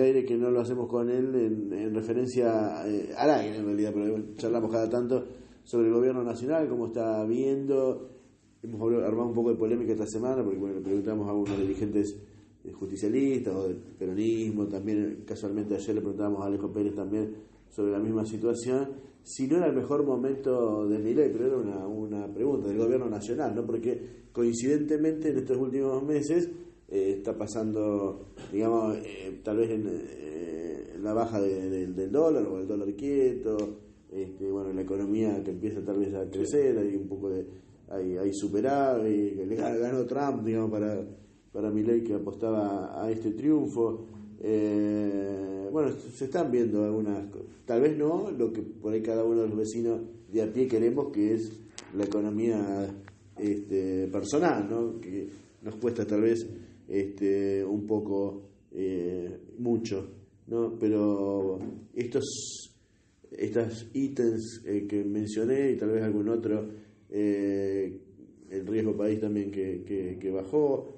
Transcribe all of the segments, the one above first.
aire que no lo hacemos con él en referencia al aire en realidad, pero charlamos cada tanto sobre el gobierno nacional, cómo está viendo. Hemos armado un poco de polémica esta semana porque le preguntamos a algunos dirigentes justicialistas o del peronismo, también casualmente ayer le preguntábamos a Alejo Pérez también sobre la misma situación, si no era el mejor momento de Milei, pero era una pregunta del gobierno nacional, ¿no? Porque coincidentemente en estos últimos meses está pasando, digamos, tal vez en la baja del dólar o el dólar quieto, bueno, la economía que empieza tal vez a crecer, hay un poco de hay superávit, que le ganó Trump, digamos, para Milei, que apostaba a este triunfo. Bueno, se están viendo algunas, tal vez no lo que por ahí cada uno de los vecinos de a pie queremos, que es la economía personal, ¿no? Que nos cuesta tal vez un poco, mucho, ¿no? Pero estos ítems que mencioné y tal vez algún otro, el riesgo país también que bajó,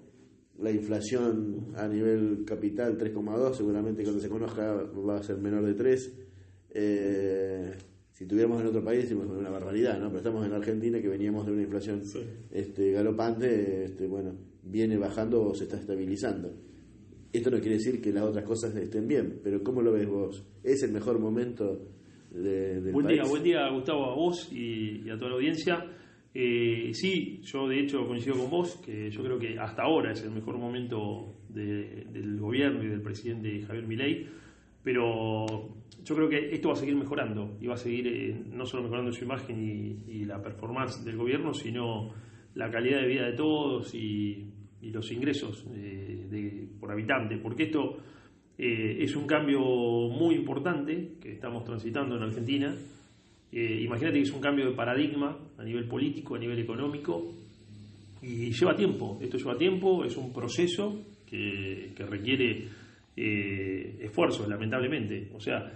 la inflación a nivel capital 3,2, seguramente cuando se conozca va a ser menor de 3. Si tuviéramos en otro país decimos una barbaridad, ¿no? Pero estamos en Argentina, que veníamos de una inflación galopante, bueno, viene bajando o se está estabilizando. Esto no quiere decir que las otras cosas estén bien, pero ¿cómo lo ves vos? ¿Es el mejor momento del país? Buen día, Gustavo, a vos y a toda la audiencia. Sí, yo de hecho coincido con vos, que yo creo que hasta ahora es el mejor momento del gobierno y del presidente Javier Milei, pero yo creo que esto va a seguir mejorando y va a seguir no solo mejorando su imagen y la performance del gobierno, sino la calidad de vida de todos y los ingresos por habitante, porque esto es un cambio muy importante que estamos transitando en Argentina. Imagínate que es un cambio de paradigma a nivel político, a nivel económico, y lleva tiempo. Esto lleva tiempo, es un proceso que requiere esfuerzo, lamentablemente. O sea,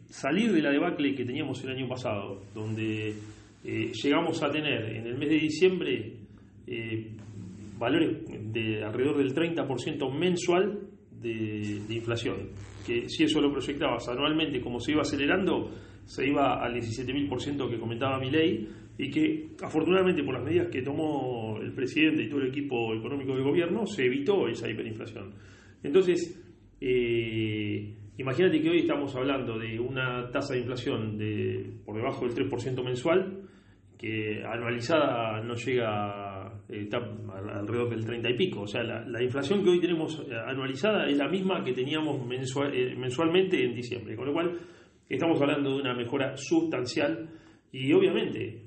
salir de la debacle que teníamos el año pasado, donde llegamos a tener en el mes de diciembre valores de alrededor del 30% mensual de inflación, que si eso lo proyectabas anualmente como se iba acelerando, se iba al 17.000% que comentaba Milei, y que afortunadamente por las medidas que tomó el presidente y todo el equipo económico del gobierno se evitó esa hiperinflación. Entonces, imagínate que hoy estamos hablando de una tasa de inflación por debajo del 3% mensual, que anualizada no llega, está alrededor del 30 y pico. O sea, la inflación que hoy tenemos anualizada es la misma que teníamos mensualmente en diciembre, con lo cual estamos hablando de una mejora sustancial y obviamente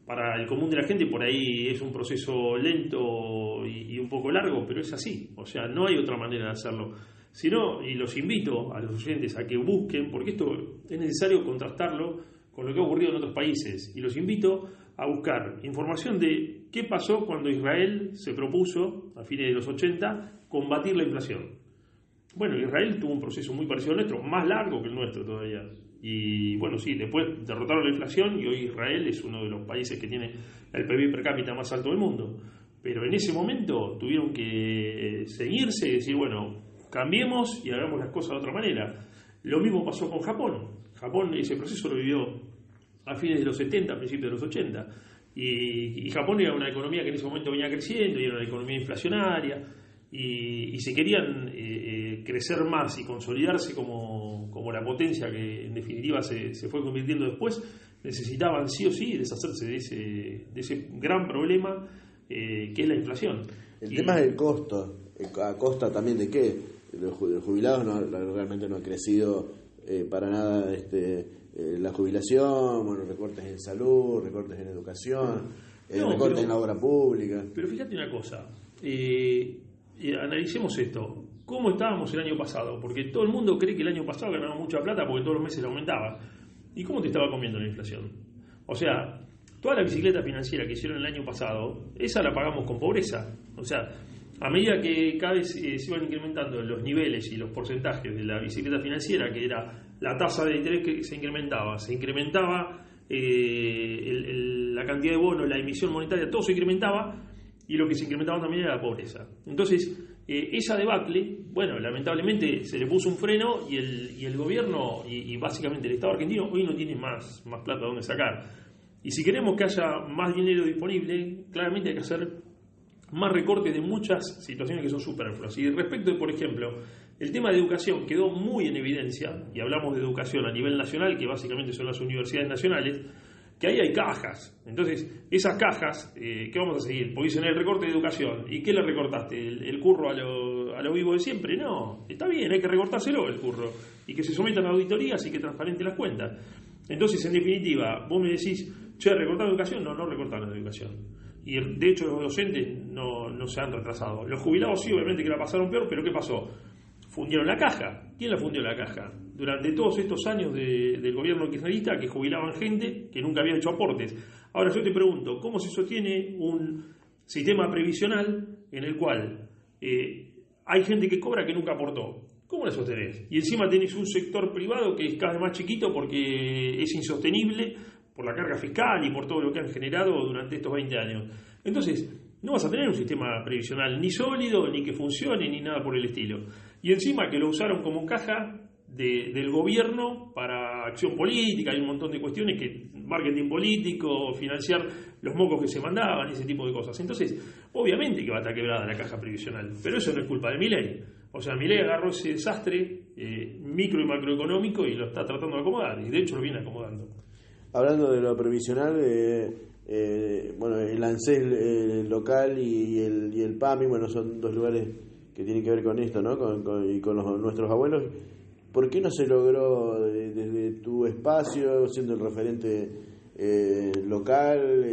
para el común de la gente por ahí es un proceso lento y un poco largo, pero es así, o sea, no hay otra manera de hacerlo. Sino, y los invito a los oyentes a que busquen, porque esto es necesario contrastarlo con lo que ha ocurrido en otros países, y los invito a buscar información de qué pasó cuando Israel se propuso, a fines de los 80, combatir la inflación. Bueno, Israel tuvo un proceso muy parecido al nuestro, más largo que el nuestro todavía. Y bueno, sí, después derrotaron la inflación y hoy Israel es uno de los países que tiene el PIB per cápita más alto del mundo. Pero en ese momento tuvieron que seguirse y decir, bueno, cambiemos y hagamos las cosas de otra manera. Lo mismo pasó con Japón. Japón ese proceso lo vivió a fines de los 70, a principios de los 80. Y Japón era una economía que en ese momento venía creciendo y era una economía inflacionaria. Y si querían crecer más y consolidarse como la potencia que en definitiva se fue convirtiendo después, necesitaban sí o sí deshacerse de ese gran problema que es la inflación. El tema es el costo. ¿A costa también de qué? Los jubilados realmente no ha crecido para nada la jubilación, bueno, recortes en salud, recortes en educación, recortes en la obra pública. Pero fíjate una cosa, analicemos esto. ¿Cómo estábamos el año pasado? Porque todo el mundo cree que el año pasado ganábamos mucha plata porque todos los meses aumentaba. ¿Y cómo te estaba comiendo la inflación? O sea, toda la bicicleta financiera que hicieron el año pasado, esa la pagamos con pobreza. O sea, a medida que cada vez se iban incrementando los niveles y los porcentajes de la bicicleta financiera, que era la tasa de interés que se incrementaba la cantidad de bonos, la emisión monetaria, todo se incrementaba, y lo que se incrementaba también era la pobreza. Entonces, esa debacle, bueno, lamentablemente se le puso un freno y el gobierno y básicamente el Estado argentino hoy no tiene más plata de donde sacar. Y si queremos que haya más dinero disponible, claramente hay que hacer más recortes de muchas situaciones que son superfluas. Y respecto de, por ejemplo, el tema de educación quedó muy en evidencia, y hablamos de educación a nivel nacional, que básicamente son las universidades nacionales, que ahí hay cajas. Entonces, esas cajas, ¿qué vamos a seguir? Porque dicen el recorte de educación. ¿Y qué le recortaste? ¿El curro a lo vivo de siempre? No, está bien, hay que recortárselo el curro. Y que se sometan a auditorías y que transparenten las cuentas. Entonces, en definitiva, vos me decís, che, ¿recortar educación? No recortaron la educación. Y de hecho los docentes no se han retrasado. Los jubilados sí, obviamente que la pasaron peor, pero ¿qué pasó? Fundieron la caja. ¿Quién la fundió la caja? Durante todos estos años del gobierno kirchnerista, que jubilaban gente que nunca había hecho aportes. Ahora yo te pregunto, ¿cómo se sostiene un sistema previsional en el cual hay gente que cobra que nunca aportó? ¿Cómo la sostenés? Y encima tenés un sector privado que es cada vez más chiquito porque es insostenible por la carga fiscal y por todo lo que han generado durante estos 20 años. Entonces, no vas a tener un sistema previsional ni sólido, ni que funcione, ni nada por el estilo. Y encima que lo usaron como caja del gobierno para acción política, hay un montón de cuestiones que marketing político, financiar los mocos que se mandaban, ese tipo de cosas. Entonces, obviamente que va a estar quebrada la caja previsional, pero eso no es culpa de Milei. O sea, Milei agarró ese desastre micro y macroeconómico y lo está tratando de acomodar, y de hecho lo viene acomodando. Hablando de lo previsional, bueno, el ANSES local y el PAMI, bueno, son dos lugares que tienen que ver con esto, ¿no? Con nuestros abuelos. ¿Por qué no se logró desde tu espacio, siendo el referente local,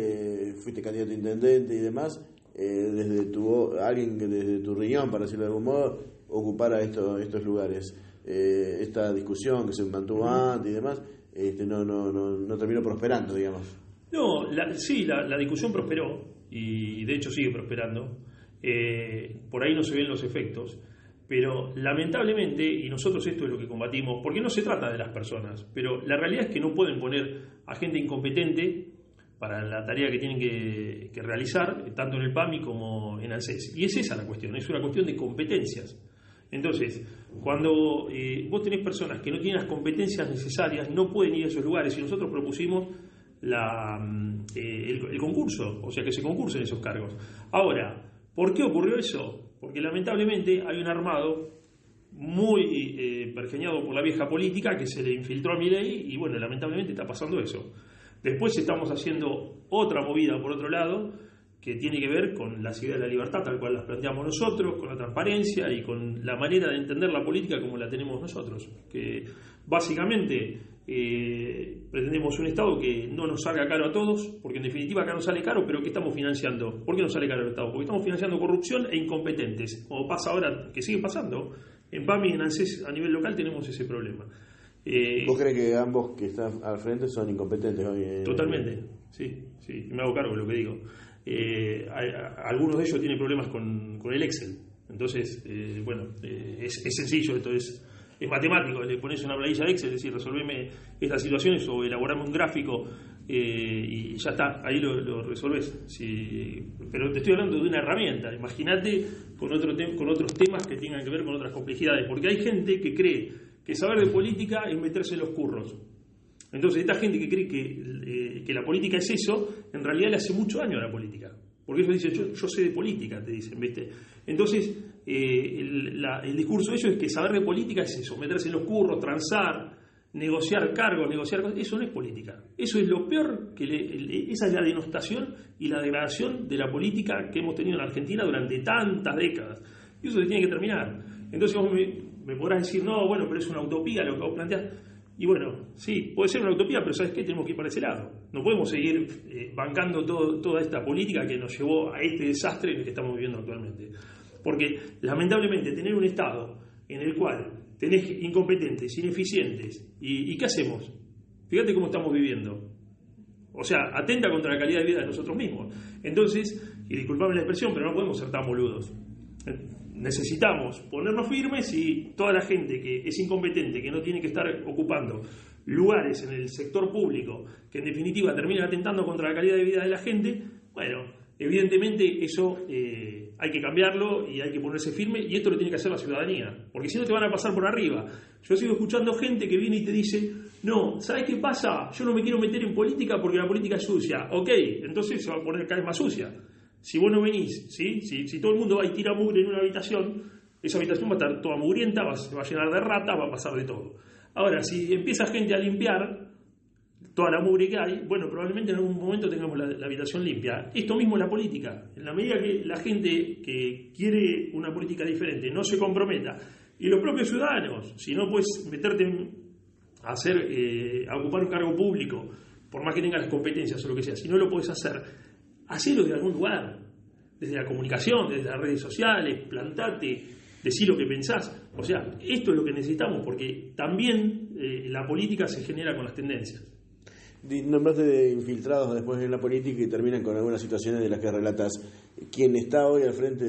fuiste candidato a intendente y demás, alguien que desde tu riñón, para decirlo de algún modo, ocupara estos lugares? Esta discusión que se mantuvo antes y demás, no terminó prosperando, digamos. No, la discusión prosperó y de hecho sigue prosperando. Por ahí no se ven los efectos, pero lamentablemente, y nosotros esto es lo que combatimos, porque no se trata de las personas, pero la realidad es que no pueden poner a gente incompetente para la tarea que tienen que realizar, tanto en el PAMI como en ANSES. Y es esa la cuestión, es una cuestión de competencias. Entonces, cuando vos tenés personas que no tienen las competencias necesarias, no pueden ir a esos lugares, y nosotros propusimos el concurso, o sea, que se concursen esos cargos. Ahora, ¿por qué ocurrió eso? Porque lamentablemente hay un armado muy pergeñado por la vieja política que se le infiltró a Milei y bueno, lamentablemente está pasando eso. Después estamos haciendo otra movida por otro lado que tiene que ver con las ideas de la libertad tal cual las planteamos nosotros, con la transparencia y con la manera de entender la política como la tenemos nosotros, que básicamente pretendemos un Estado que no nos salga caro a todos, porque en definitiva acá nos sale caro, pero ¿qué estamos financiando? ¿Por qué nos sale caro el Estado? Porque estamos financiando corrupción e incompetentes, como pasa ahora, que sigue pasando. En PAMI y en ANSES a nivel local tenemos ese problema. ¿Vos crees que ambos que están al frente son incompetentes hoy? Totalmente, sí, me hago cargo de lo que digo. Algunos de ellos tienen problemas con el Excel, entonces, es sencillo, esto es matemático, le pones una planilla de Excel, es decir, resolveme estas situaciones o elaborame un gráfico y ya está, ahí lo resolvés. Sí, pero te estoy hablando de una herramienta, imagínate con otros temas que tengan que ver con otras complejidades, porque hay gente que cree que saber de política es meterse en los curros. Entonces, esta gente que cree que la política es eso, en realidad le hace mucho daño a la política. Porque ellos dicen, yo sé de política, te dicen, ¿viste? Entonces, el discurso de ellos es que saber de política es eso, meterse en los curros, transar, negociar cargos, eso no es política. Eso es lo peor, esa es la denostación y la degradación de la política que hemos tenido en Argentina durante tantas décadas. Y eso se tiene que terminar. Entonces vos me podrás decir, no, bueno, pero es una utopía lo que vos planteás. Y bueno, sí, puede ser una utopía, pero ¿sabes qué? Tenemos que ir para ese lado. No podemos seguir bancando toda esta política que nos llevó a este desastre en el que estamos viviendo actualmente. Porque, lamentablemente, tener un Estado en el cual tenés incompetentes, ineficientes, ¿y qué hacemos? Fíjate cómo estamos viviendo. O sea, atenta contra la calidad de vida de nosotros mismos. Entonces, y disculpame la expresión, pero no podemos ser tan boludos. Necesitamos ponernos firmes y toda la gente que es incompetente, que no tiene que estar ocupando lugares en el sector público, que en definitiva terminan atentando contra la calidad de vida de la gente, bueno, evidentemente eso hay que cambiarlo y hay que ponerse firme, y esto lo tiene que hacer la ciudadanía, porque si no te van a pasar por arriba. Yo sigo escuchando gente que viene y te dice, no, ¿sabes qué pasa? Yo no me quiero meter en política porque la política es sucia. Ok, entonces se va a poner cada vez más sucia. Si vos no venís, ¿sí? Si todo el mundo va y tira mugre en una habitación, esa habitación va a estar toda mugrienta, se va a llenar de ratas, va a pasar de todo. Ahora, si empieza gente a limpiar toda la mugre que hay, bueno, probablemente en algún momento tengamos la habitación limpia. Esto mismo es la política. En la medida que la gente que quiere una política diferente no se comprometa, y los propios ciudadanos, si no puedes meterte a ocupar un cargo público, por más que tengas las competencias o lo que sea, si no lo puedes hacer, hacelo de algún lugar, desde la comunicación, desde las redes sociales, plantate, decí lo que pensás. O sea, esto es lo que necesitamos, porque también la política se genera con las tendencias. Nombraste de infiltrados después en la política y terminan con algunas situaciones de las que relatas. Quien está hoy al frente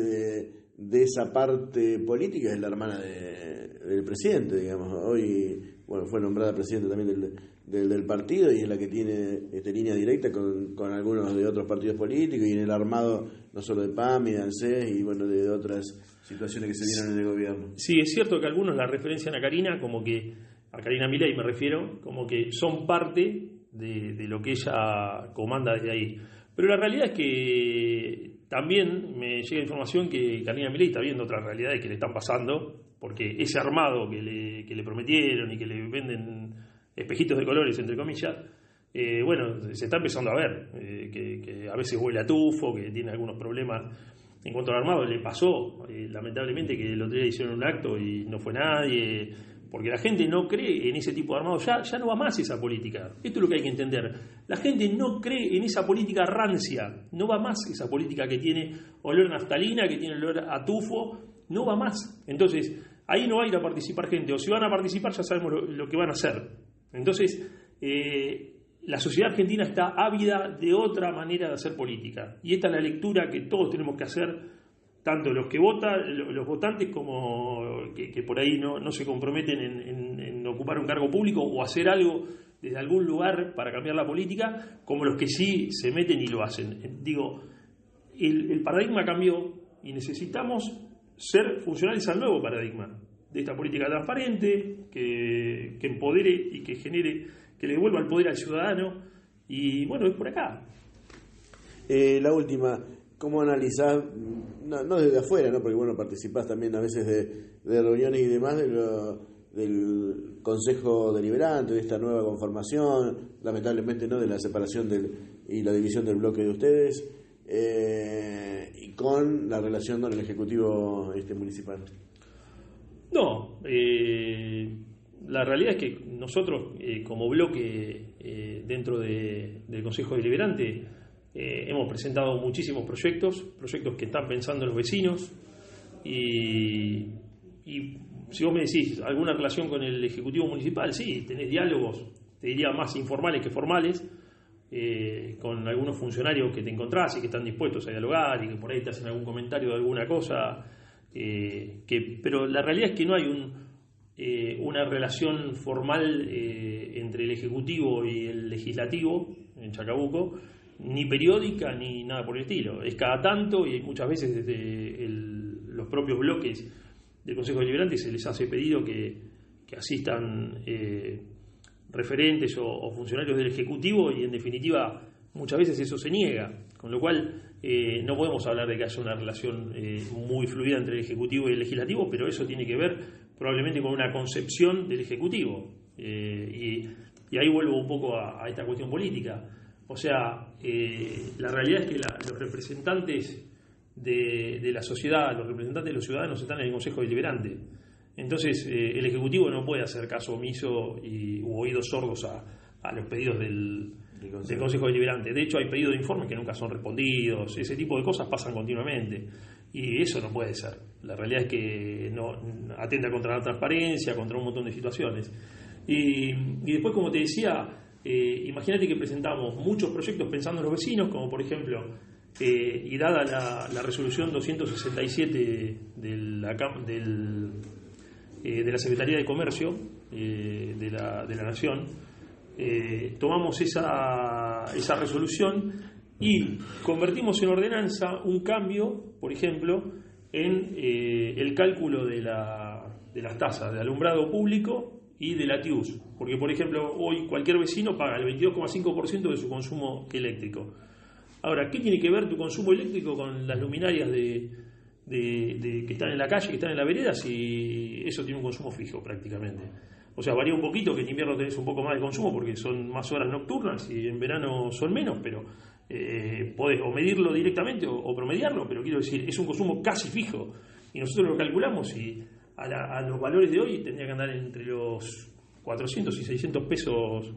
de esa parte política es la hermana del presidente, digamos. Hoy, bueno, fue nombrada presidenta también del partido y es la que tiene línea directa con algunos de otros partidos políticos y en el armado no solo de PAM y de ANSES y bueno, de otras situaciones que se dieron en el gobierno. Sí, es cierto que algunos la referencian a Karina, como que, a Karina Milei me refiero, como que son parte de lo que ella comanda desde ahí. Pero la realidad es que también me llega información que Karina Milei está viendo otras realidades que le están pasando, porque ese armado que le prometieron y que le venden espejitos de colores, entre comillas, bueno, se está empezando a ver, que a veces huele a tufo, que tiene algunos problemas. En cuanto al armado, le pasó, lamentablemente, que el otro día hicieron un acto y no fue nadie, porque la gente no cree en ese tipo de armado, ya no va más esa política. Esto es lo que hay que entender. La gente no cree en esa política rancia, no va más esa política que tiene olor a naftalina, que tiene olor a tufo, no va más. Entonces, ahí no va a ir a participar gente, o si van a participar ya sabemos lo que van a hacer. Entonces, la sociedad argentina está ávida de otra manera de hacer política. Y esta es la lectura que todos tenemos que hacer, tanto los que votan, los votantes, como que por ahí no se comprometen en ocupar un cargo público o hacer algo desde algún lugar para cambiar la política, como los que sí se meten y lo hacen. Digo, el paradigma cambió y necesitamos ser funcionales al nuevo paradigma de esta política transparente, que empodere y que genere, que le devuelva el poder al ciudadano. Y bueno, es por acá. La última, ¿cómo analizás, no desde afuera, ¿no? Porque bueno, participás también a veces de reuniones y demás del Consejo Deliberante, de esta nueva conformación, lamentablemente no de la separación y la división del bloque de ustedes, y con la relación con el Ejecutivo municipal? No, la realidad es que nosotros como bloque dentro del Consejo Deliberante hemos presentado muchísimos proyectos que están pensando los vecinos y si vos me decís alguna relación con el Ejecutivo Municipal, sí, tenés diálogos, te diría más informales que formales, con algunos funcionarios que te encontrás y que están dispuestos a dialogar y que por ahí te hacen algún comentario de alguna cosa, pero la realidad es que no hay una relación formal entre el Ejecutivo y el Legislativo en Chacabuco, ni periódica ni nada por el estilo. Es cada tanto y muchas veces desde los propios bloques del Consejo Deliberante se les hace pedido que asistan referentes o funcionarios del Ejecutivo y en definitiva muchas veces eso se niega, con lo cual no podemos hablar de que haya una relación muy fluida entre el Ejecutivo y el Legislativo, pero eso tiene que ver probablemente con una concepción del Ejecutivo y ahí vuelvo un poco a esta cuestión política. O sea, la realidad es que los representantes de la sociedad, los representantes de los ciudadanos están en el Consejo Deliberante. Entonces, el Ejecutivo no puede hacer caso omiso u oídos sordos a los pedidos del Consejo Deliberante. De hecho, hay pedidos de informes que nunca son respondidos. Ese tipo de cosas pasan continuamente. Y eso no puede ser. La realidad es que no atenta contra la transparencia, contra un montón de situaciones. Y después, como te decía, imagínate que presentamos muchos proyectos pensando en los vecinos, como por ejemplo, y dada la resolución 267 de la Secretaría de Comercio de la Nación, tomamos esa resolución Y convertimos en ordenanza un cambio, por ejemplo, en el cálculo de las tasas de alumbrado público y de la TIUS. Porque, por ejemplo, hoy cualquier vecino paga el 22,5% de su consumo eléctrico. Ahora, ¿qué tiene que ver tu consumo eléctrico con las luminarias que están en la calle, que están en la vereda, si eso tiene un consumo fijo prácticamente? O sea, varía un poquito, que en invierno tenés un poco más de consumo porque son más horas nocturnas y en verano son menos, pero podés o medirlo directamente o promediarlo, pero quiero decir, es un consumo casi fijo. Y nosotros lo calculamos y a los valores de hoy tendría que andar entre los 400 y 600 pesos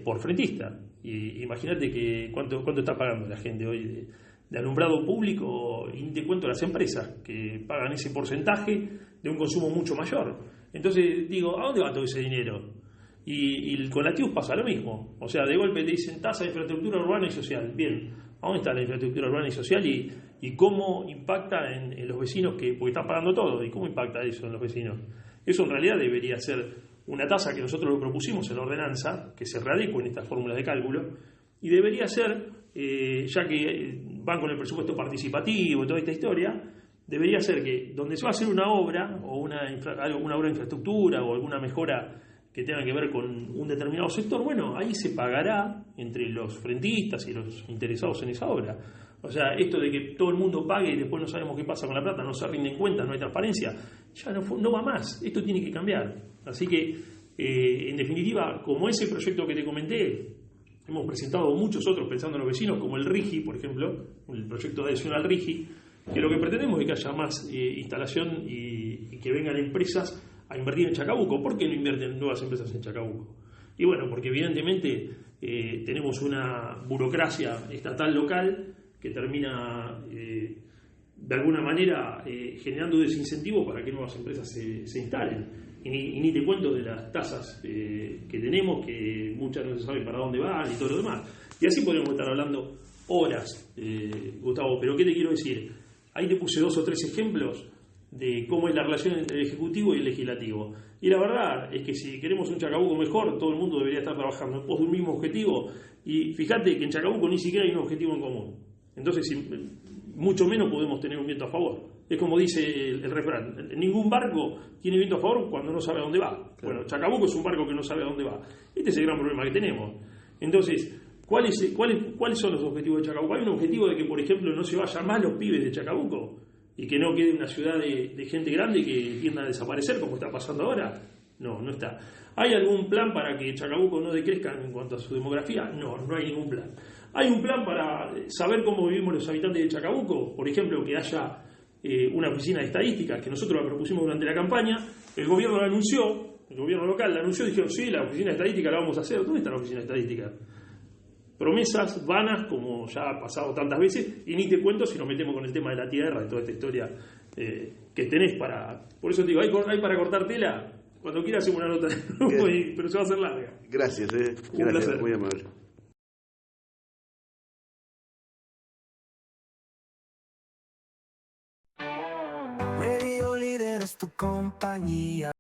por frentista. Y imagínate que cuánto está pagando la gente hoy de alumbrado público, y te cuento las empresas que pagan ese porcentaje de un consumo mucho mayor. Entonces digo, ¿a dónde va todo ese dinero? Y con la TIUS pasa lo mismo. O sea, de golpe te dicen tasa de infraestructura urbana y social. Bien, ¿a dónde está la infraestructura urbana y social? Y cómo impacta en los vecinos, porque están pagando todo. ¿Y cómo impacta eso en los vecinos? Eso en realidad debería ser una tasa que nosotros lo propusimos en la ordenanza, que se readecue en estas fórmulas de cálculo, y debería ser, ya que van con el presupuesto participativo y toda esta historia, debería ser que donde se va a hacer una obra o una obra de infraestructura o alguna mejora que tenga que ver con un determinado sector, bueno, ahí se pagará entre los frentistas y los interesados en esa obra. O sea, esto de que todo el mundo pague y después no sabemos qué pasa con la plata, no se rinden cuentas, no hay transparencia, ya no va más, esto tiene que cambiar. Así que, en definitiva, como ese proyecto que te comenté, hemos presentado muchos otros pensando en los vecinos, como el RIGI, por ejemplo, el proyecto de adhesión al RIGI, que lo que pretendemos es que haya más instalación y que vengan empresas a invertir en Chacabuco. ¿Por qué no invierten nuevas empresas en Chacabuco? Y bueno, porque evidentemente tenemos una burocracia estatal local que termina de alguna manera generando desincentivo para que nuevas empresas se instalen. Y ni te cuento de las tasas que tenemos, que muchas no se saben para dónde van y todo lo demás. Y así podríamos estar hablando horas, Gustavo. Pero ¿qué te quiero decir? Ahí te puse 2 o 3 ejemplos de cómo es la relación entre el Ejecutivo y el Legislativo. Y la verdad es que si queremos un Chacabuco mejor, todo el mundo debería estar trabajando en pos de un mismo objetivo. Y fíjate que en Chacabuco ni siquiera hay un objetivo en común. Entonces, mucho menos podemos tener un viento a favor. Es como dice el refrán, ningún barco tiene viento a favor cuando no sabe a dónde va. Claro. Bueno, Chacabuco es un barco que no sabe a dónde va. Este es el gran problema que tenemos. Entonces, ¿cuáles son los objetivos de Chacabuco? Hay un objetivo de que, por ejemplo, no se vayan más los pibes de Chacabuco y que no quede una ciudad de gente grande que tienda a desaparecer como está pasando ahora. No está. ¿Hay algún plan para que Chacabuco no decrezca en cuanto a su demografía? No hay ningún plan. ¿Hay un plan para saber cómo vivimos los habitantes de Chacabuco? Por ejemplo, que haya una oficina de estadísticas, que nosotros la propusimos durante la campaña. El gobierno la anunció, el gobierno local la anunció, dijeron, sí, la oficina de estadística la vamos a hacer. ¿Dónde está la oficina de estadística? Promesas vanas, como ya ha pasado tantas veces, y ni te cuento si nos metemos con el tema de la tierra, de toda esta historia que tenés para... Por eso te digo, hay para cortar tela. Cuando quieras hacemos una nota, pero se va a hacer larga. Gracias, Un placer. Muy amable. Radio Líder es tu compañía.